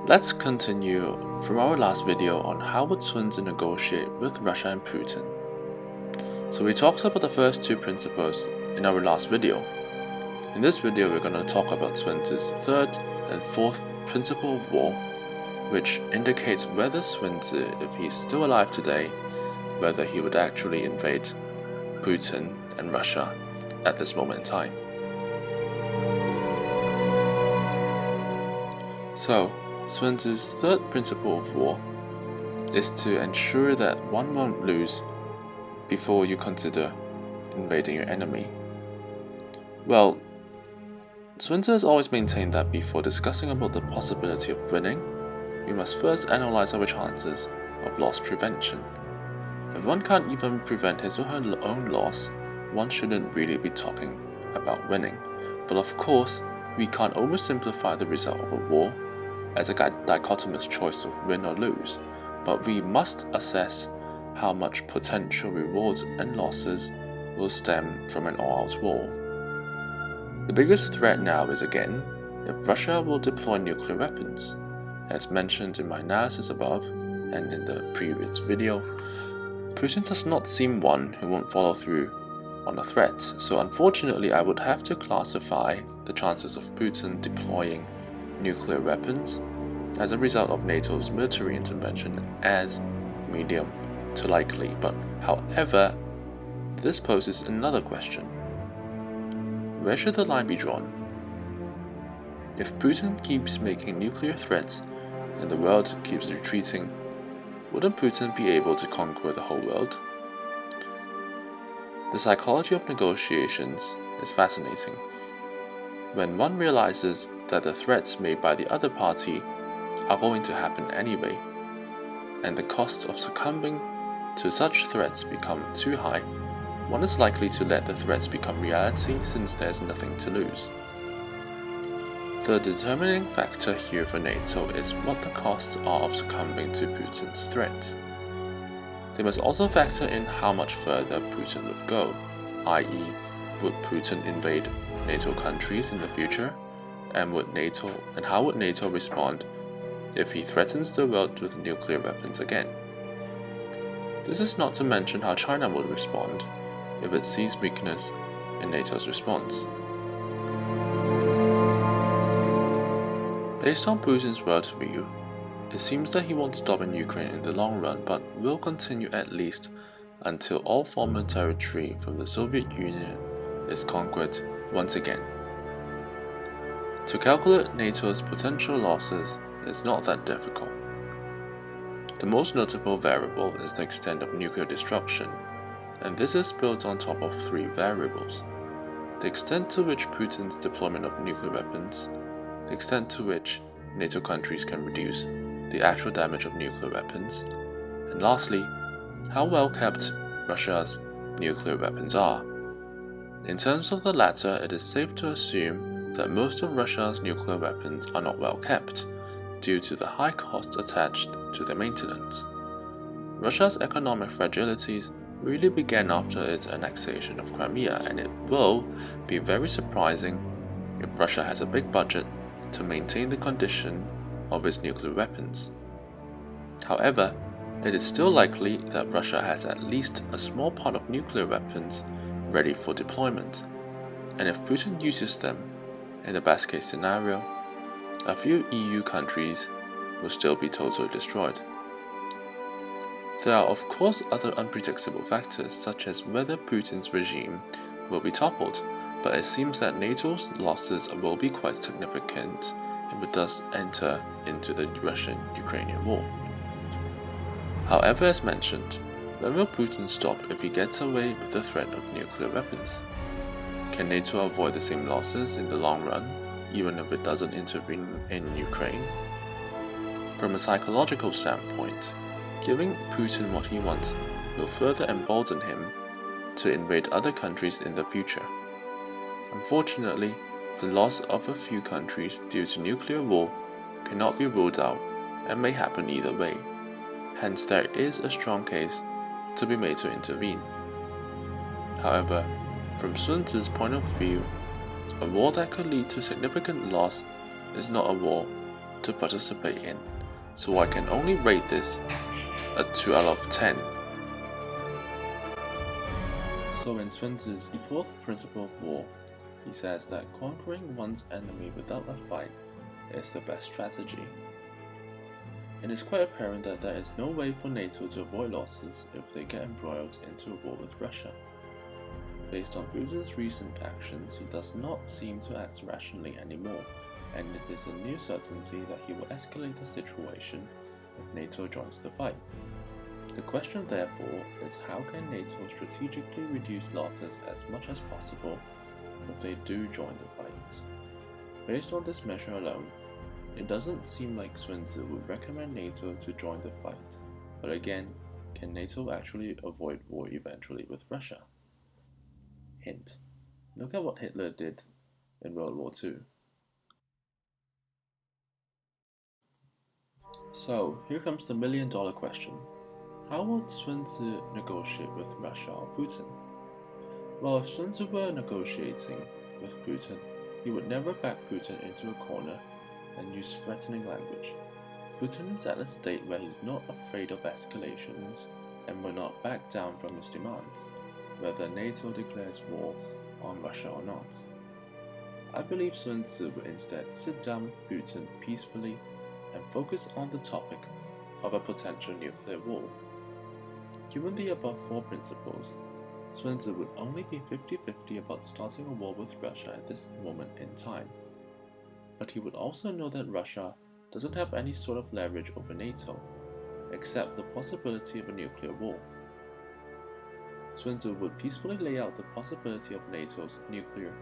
Let's continue from our last video on how would Sun Tzu negotiate with Russia and Putin. So we talked about the first two principles in our last video. In this video we're going to talk about Sun Tzu's third and fourth principle of war, which indicates whether Sun Tzu, if he's still alive today, whether he would actually invade Putin and Russia at this moment in time. So, Sun Tzu's third principle of war is to ensure that one won't lose before you consider invading your enemy. Well, Sun Tzu has always maintained that before discussing about the possibility of winning, we must first analyze our chances of loss prevention. If one can't even prevent his or her own loss, one shouldn't really be talking about winning. But of course, we can't oversimplify the result of a war as a dichotomous choice of win or lose, but we must assess how much potential rewards and losses will stem from an all-out war. The biggest threat now is again, if Russia will deploy nuclear weapons. As mentioned in my analysis above and in the previous video, Putin does not seem one who won't follow through on a threat, so unfortunately I would have to classify the chances of Putin deploying nuclear weapons as a result of NATO's military intervention as medium to likely. But however, this poses another question. Where should the line be drawn? If Putin keeps making nuclear threats and the world keeps retreating, wouldn't Putin be able to conquer the whole world? The psychology of negotiations is fascinating. When one realizes that the threats made by the other party are going to happen anyway, and the cost of succumbing to such threats become too high, one is likely to let the threats become reality since there's nothing to lose. The determining factor here for NATO is what the costs are of succumbing to Putin's threat. They must also factor in how much further Putin would go, i.e., would Putin invade NATO countries in the future, and how would NATO respond if he threatens the world with nuclear weapons again? This is not to mention how China would respond if it sees weakness in NATO's response. Based on Putin's worldview, it seems that he won't stop in Ukraine in the long run, but will continue at least until all former territory from the Soviet Union is conquered once again. To calculate NATO's potential losses is not that difficult. The most notable variable is the extent of nuclear destruction, and this is built on top of three variables: the extent to which Putin's deployment of nuclear weapons, the extent to which NATO countries can reduce the actual damage of nuclear weapons, and lastly, how well kept Russia's nuclear weapons are. In terms of the latter, it is safe to assume that most of Russia's nuclear weapons are not well kept, due to the high cost attached to their maintenance. Russia's economic fragilities really began after its annexation of Crimea, and it will be very surprising if Russia has a big budget to maintain the condition of its nuclear weapons. However, it is still likely that Russia has at least a small part of nuclear weapons ready for deployment, and if Putin uses them, in the best case scenario, a few EU countries will still be totally destroyed. There are of course other unpredictable factors, such as whether Putin's regime will be toppled, but it seems that NATO's losses will be quite significant if it does enter into the Russian-Ukrainian war. However, as mentioned, when will Putin stop if he gets away with the threat of nuclear weapons? Can NATO avoid the same losses in the long run, even if it doesn't intervene in Ukraine? From a psychological standpoint, giving Putin what he wants will further embolden him to invade other countries in the future. Unfortunately, the loss of a few countries due to nuclear war cannot be ruled out and may happen either way. Hence, there is a strong case to be made to intervene. However, from Sun Tzu's point of view, a war that could lead to significant loss is not a war to participate in, so I can only rate this a 2 out of 10. So in Sun Tzu's fourth principle of war, he says that conquering one's enemy without a fight is the best strategy. It is quite apparent that there is no way for NATO to avoid losses if they get embroiled into a war with Russia. Based on Putin's recent actions, he does not seem to act rationally anymore, and it is a near certainty that he will escalate the situation if NATO joins the fight. The question therefore is, how can NATO strategically reduce losses as much as possible if they do join the fight? Based on this measure alone, it doesn't seem like Sun Tzu would recommend NATO to join the fight, but again, can NATO actually avoid war eventually with Russia? Hint: look at what Hitler did in World War II. So, here comes the million-dollar question. How would Sun Tzu negotiate with Russia or Putin? Well, if Sun Tzu were negotiating with Putin, he would never back Putin into a corner and use threatening language. Putin is at a state where he's not afraid of escalations and will not back down from his demands, whether NATO declares war on Russia or not. I believe Sun Tzu would instead sit down with Putin peacefully and focus on the topic of a potential nuclear war. Given the above four principles, Sun Tzu would only be 50-50 about starting a war with Russia at this moment in time. But he would also know that Russia doesn't have any sort of leverage over NATO, except the possibility of a nuclear war. Sun Tzu would peacefully lay out the possibility of NATO's nuclear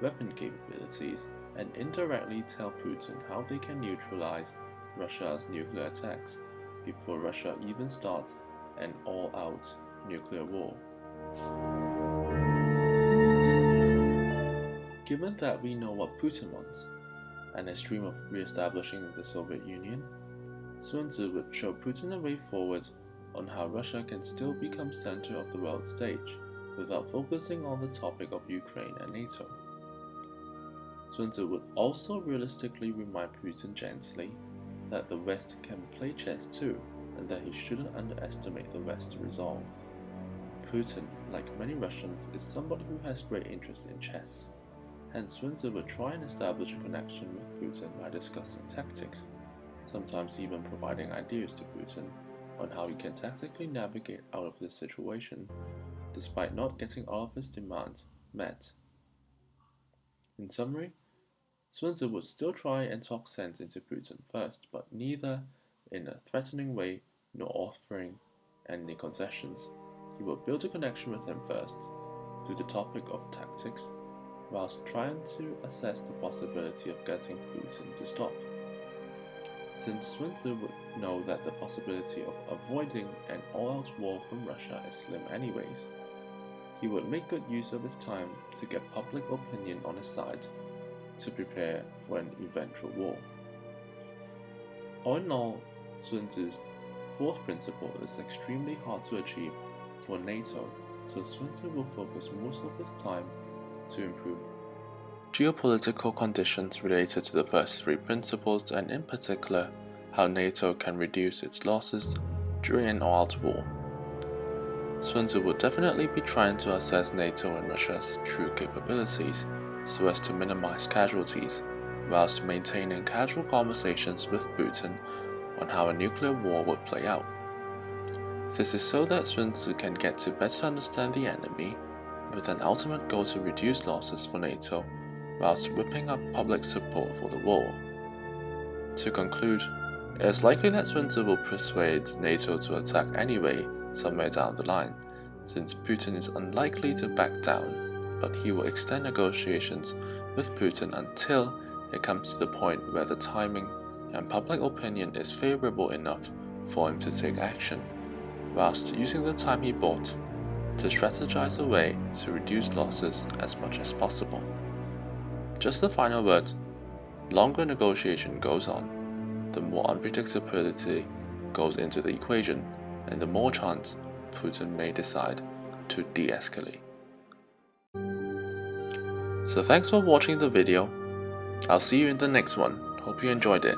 weapon capabilities and indirectly tell Putin how they can neutralize Russia's nuclear attacks before Russia even starts an all-out nuclear war. Given that we know what Putin wants, and his dream of re-establishing the Soviet Union, Sun Tzu would show Putin a way forward on how Russia can still become center of the world stage without focusing on the topic of Ukraine and NATO. Sun Tzu would also realistically remind Putin gently that the West can play chess too, and that he shouldn't underestimate the West's resolve. Putin, like many Russians, is somebody who has great interest in chess. Hence, Sun Tzu would try and establish a connection with Putin by discussing tactics, sometimes even providing ideas to Putin on how he can tactically navigate out of this situation, despite not getting all of his demands met. In summary, Sun Tzu would still try and talk sense into Putin first, but neither in a threatening way nor offering any concessions. He would build a connection with him first, through the topic of tactics, whilst trying to assess the possibility of getting Putin to stop. Since Sun Tzu would know that the possibility of avoiding an all-out war from Russia is slim anyways, he would make good use of his time to get public opinion on his side to prepare for an eventual war. All in all, Sun Tzu's fourth principle is extremely hard to achieve for NATO, so Sun Tzu will focus most of his time to improve geopolitical conditions related to the first three principles, and in particular, how NATO can reduce its losses during an all-out war. Sun Tzu will definitely be trying to assess NATO and Russia's true capabilities so as to minimize casualties, whilst maintaining casual conversations with Putin on how a nuclear war would play out. This is so that Sun Tzu can get to better understand the enemy, with an ultimate goal to reduce losses for NATO, whilst whipping up public support for the war. To conclude, it is likely that Sun Tzu will persuade NATO to attack anyway somewhere down the line, since Putin is unlikely to back down, but he will extend negotiations with Putin until it comes to the point where the timing and public opinion is favorable enough for him to take action, whilst using the time he bought to strategize a way to reduce losses as much as possible. Just a final word: longer negotiation goes on, the more unpredictability goes into the equation, and the more chance Putin may decide to de-escalate. So thanks for watching the video. I'll see you in the next one. Hope you enjoyed it.